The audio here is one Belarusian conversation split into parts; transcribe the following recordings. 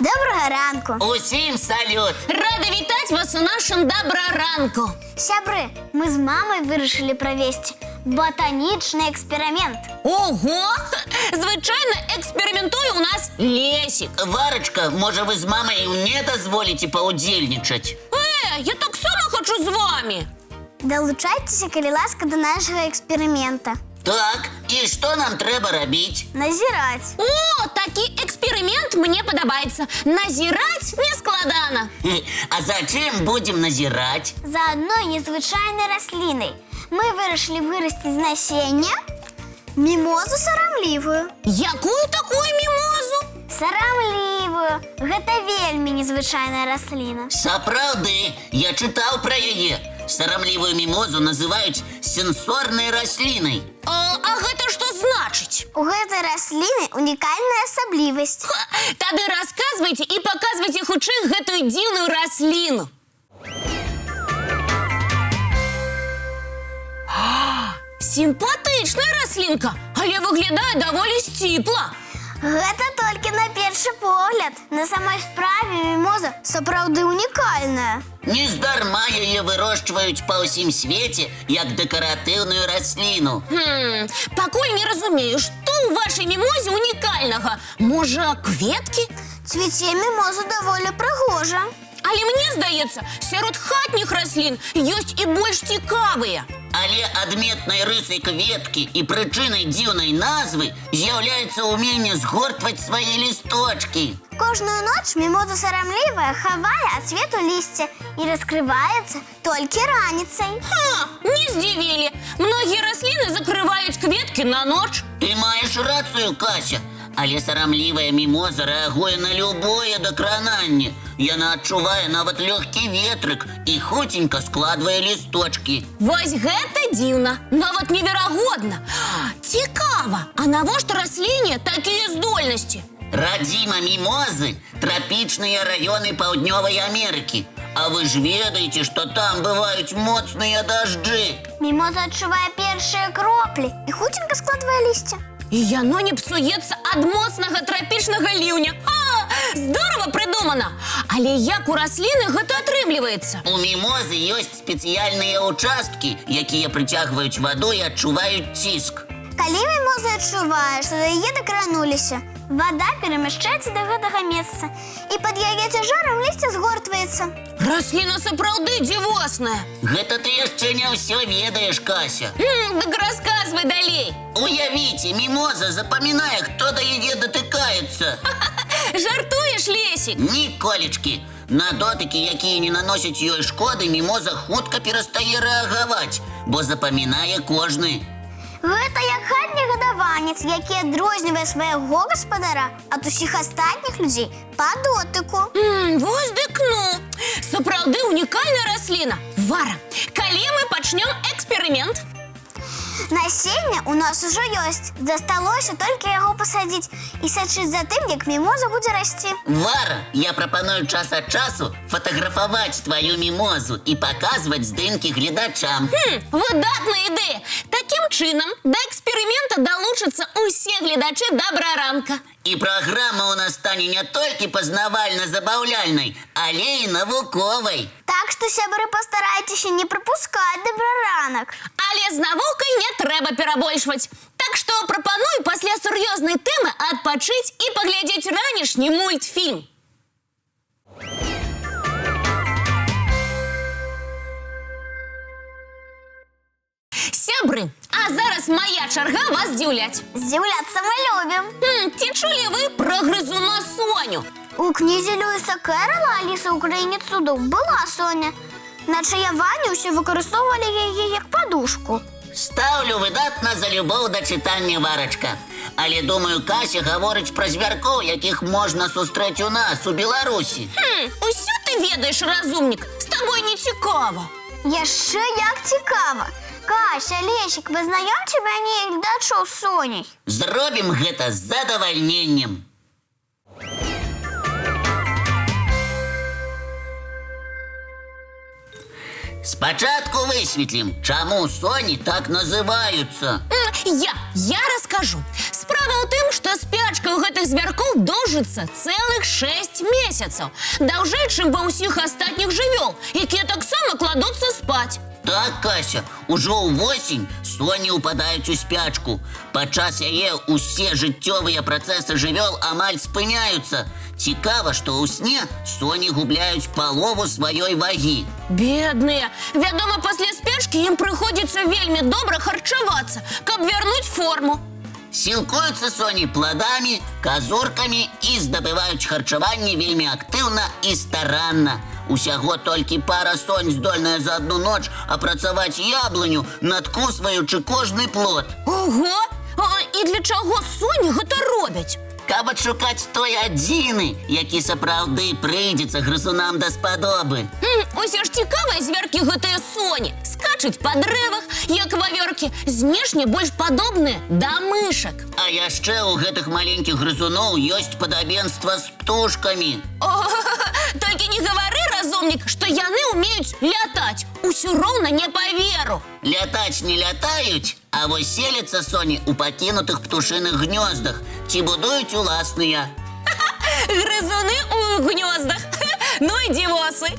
Доброго ранку! Усім салют! Рада вітати вас у нашому доброранку. Сябры, мы з мамой вирішили провести ботанічний експеримент. Ого! Звичайно, експериментує у нас Лесик. Варочка, може ви з мамою не дозволите поудільничать? Я так само хочу з вами. Долучайтеся, коли ласка, до нашого експеримента. Так, і що нам треба робити? Назирать. О, такий експеримент мені подобається. Назирать не складано. А за чим будемо назирати? За одною незвичайною рослиною. Ми вирішили вирости з насіння мімозу соромливую. Якую такую мімозу? Соромливую. Гэта вельмі незвичайна рослина. Сапраўды, я читав про її. Сарамлівую мімозу називають сенсорною рослиною. А гэта што значыць? У гэтай расліны унікальная асаблівасць. Тады расказвайце і паказвайце хутчэй гэтую дзіўную расліну. Сімпатычная раслінка, але выглядае даволі сціпла. Гэта толькі на першы погляд. На самой справе мімоза сапраўды унікальная. Нездарма її вирощують по всім світі як декоративну рослину. Пакуль не разумею, што ў вашай мімозе унікальнага? Можа, кветкі? Цвіце мімоза даволі прыгожа. Але мне здаецца, сярод хатніх раслін ёсць і больш цікавыя. Але адметнай рысай кветкі і прычынай дзіўнай назвы з'яўляецца ўменне згортваць свае лісточкі. Кожную ноч мімоза сарамлівая хавае ад свету лісце і раскрываецца толькі раніцай. Не здзівілі. Многія расліны закрываюць кветкі на ноч. Ты маеш рацыю, Кася. Але сарамлівая мімоза рэагуе на любое дакрананне. Яна адчувае нават лёгкі ветрык і хуценька складвае лісточкі. Вось гэта дзіўна, нават неверагодна. Цікава, а навошта расліне такія здольнасці? Радзіма мімозы – трапічныя раёны Паўднёвай Амерыкі. А вы ж ведаеце, што там бываюць моцныя дажджы. Мімоза адчувае першыя кроплі і хуценька складвае лісце. І яно не псуецца ад моцнага трапічнага ліўня. Здорава прыдумана! Але як у расліны гэта атрымліваецца? У мімозы ёсць спецыяльныя ўчасткі, якія прыцягваюць ваду і адчуваюць ціск. Калі мімоза адчувае, што да яе дакрануліся, вада перамяшчаецца да гэтага месца, і пад яе цяжарам лісце згортваецца. Расліна сапраўды дзівосная. Гэта ты яшчэ не ўсё ведаеш, Кася. Дык расказвай далей. Уявіце, мімоза запамінае, хто да яе датыкаецца. Жартуеш, Лесик? Ніколечкі. На дотыкі, якія не наносяць ёй шкоды, мімоза хутка перастае рэагаваць, бо запамінае кожны. Гэта як хатні гадаванец, які адрознівае свайго гаспадара ад усіх астатніх людзей па дотыку. Вось дык ну. Сапраўды унікальная расліна. Вара, калі мы пачнём эксперымент? Насенне у нас ужо ёсць. Засталося толькі яго пасадзіць і сачыць за тым, як мімоза будзе расці. Вара, я прапаную час ад часу фатаграфаваць тваю мімозу і паказваць здымкі гледачам. Выдатная ідэя. Такім чынам да эксперымента далучацца ўсе гледачы добраранка. І праграма ў нас стане не толькі пазнавальна-забаўляльнай, але і навуковай. Так што, сябры, пастарайцеся не прапускаць добраранак. Але з навукай не трэба перабольшваць. Так што прапаную пасля сур'ёзнай тэмы адпачыць і паглядзець ранішні мультфільм. Сябры, а зараз моя чарга вас здзіўляць. Здзіўляцца мы любім. Ці чулі вы пра грызуна Соню? У кнізе Льюіса Керрола «Аліса ў краіне цудоў» была Соня. На чаяванні ўсе выкарыстоўвалі яе як падушку. Стаўлю выдатна за любоў да чытання, Варачка. Але, думаю, Кася гаворыць пра звяркоў, якіх можна сустрэць у нас, у Беларусі. Усё ты ведаеш, разумнік. З табой не цікава. Яшчэ як цікава. Кася, Лесик, пазнаёмце мяне і гледачоў з Соняй. Зробім гэта з задавальненнем. Спачатку высветлім, чаму соні так называюцца. Я раскажу. Справа Справа ў тым, што спячка ў гэтых звяркоў доўжыцца цэлых 6 месяцаў. Даўжэй, чым ва ўсіх астатніх жывёл, якія таксама кладуцца спаць. Так, Кася, ужо ўвосень соні ўпадаюць у спячку. Падчас яе ўсе жыццёвыя працэсы жывёл амаль спыняюцца. Цікава, што ў сне соні губляюць палову сваёй вагі. Бедныя! Вядома, пасля спячкі ім прыходзіцца вельмі добра харчавацца, каб вярнуць форму. Сілкуюцца соні пладамі, казуркамі і здабываюць харчаванне вельмі актыўна і старанна. Усяго толькі пара сонь здольная за адну ноч апрацаваць яблыню, надкусваючы кожны плод. Ого! І для чаго соні гэта робяць? Каб адшукаць той адзіны, які сапраўды прыйдзецца грызунам даспадобы. Усе ж цікавыя звяркі гэтыя соні. Скачуць па дрэвах, як вавёркі, знешне больш падобныя да мышак. А яшчэ ў гэтых маленькіх грызуноў ёсць падабенства з птушкамі. О, толькі не гавары, разумнік, што яны ўмеюць лятаць. Усё роўна не паверу. Лятаць не лятаюць, а вось селяцца соні ў пакінутых птушыных гнёздах ці будуюць уласныя. Грызуны ў гнёздах. Ну і дзівосы.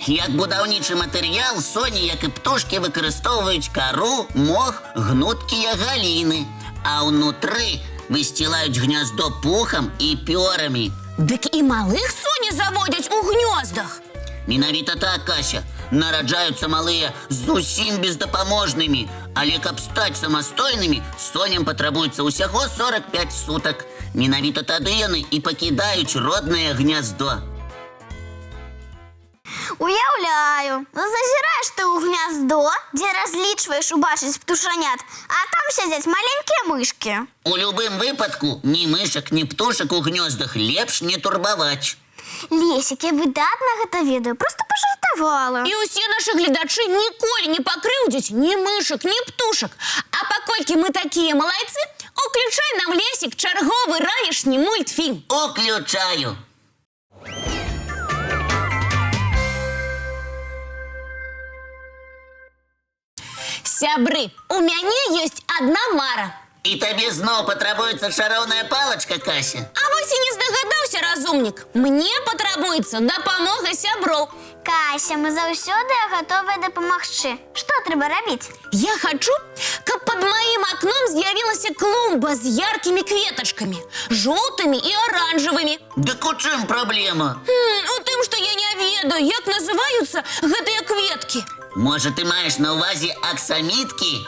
Як будаўнічы матэрыял, соні, як і птушкі, выкарыстоўваюць кару, мох, гнуткія галіны, а ўнутры высцілаюць гняздо пухам і пёрамі. Дык і малых соні заводзяць у гнёздах. Менавіта так, Кася. Нараджаюцца малыя зусім бездапаможнымі, але каб стаць самастойнымі, соням патрабуецца ўсяго 45 сутак. Менавіта тады яны і пакідаюць роднае гняздо. Уяўляю, зазіраеш ты ў гняздо, дзе разлічваеш убачыць птушанят, а там сядзяць маленькія мышкі. У любым выпадку ні мышак, ні птушак у гнёздах лепш не турбаваць. Лесік, я выдатна гэта ведаю, проста пажартавала. І ўсе нашы гледачы ніколі не пакрыўдзяць ні мышак, ні птушак. А паколькі мы такія малайцы, уключай нам, Лесік, чарговы ранішні мультфільм. Уключаю. Сябры, у мяне ёсць адна мара. І табе зноў патрабуецца чароўная палачка, Кася? А вось і не здагадаўся, разумнік. Мне патрабуецца дапамога сяброў. Кася, мы заўсёды гатовыя дапамагчы. Што трэба рабіць? Я хачу, каб пад маім акном з'явілася клумба з яркімі кветачкамі, жоўтымі і аранжавымі. Дык у чым праблема? У тым, што я не ведаю, як называюцца гэтыя кветкі. Можа, ты маеш на ўвазе аксаміткі?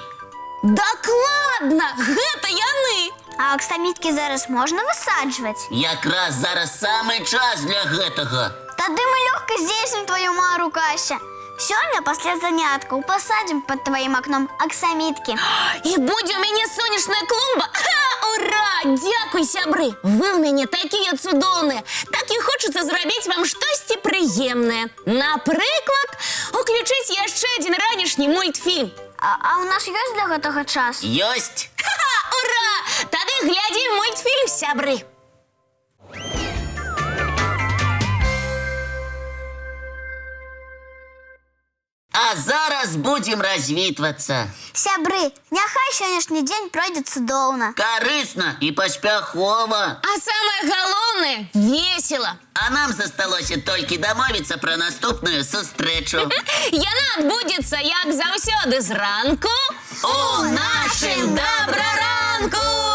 Дакладна, гэта яны. А аксаміткі зараз можна высаджваць? Якраз зараз самы час для гэтага. Тады мы лёгка здзейснім твою мару, Кася. Сёння пасля заняткаў пасадзім пад тваім акном аксаміткі. І будзе ў мяне сонечная клумба. Ура! Дзякуй, сябры. Вы ў мяне такія цудоўныя. Так і хочацца зрабіць вам штосьці прыемнае. Напрыклад, уключыць яшчэ адзін ранішні мультфільм. А ў нас ёсць для гэтага час? Ёсць. Ура! Тады глядзім мультфільм, сябры. А зараз будзем развітвацца. Сябры, няхай сённяшні дзень пройдзе цудоўна. Карысна і паспяхова. А самае галоўнае – весела. А нам засталося толькі дамовіцца пра наступную сустрэчу. Яна адбудзецца, як заўсёды, зранку У нашым добраранку!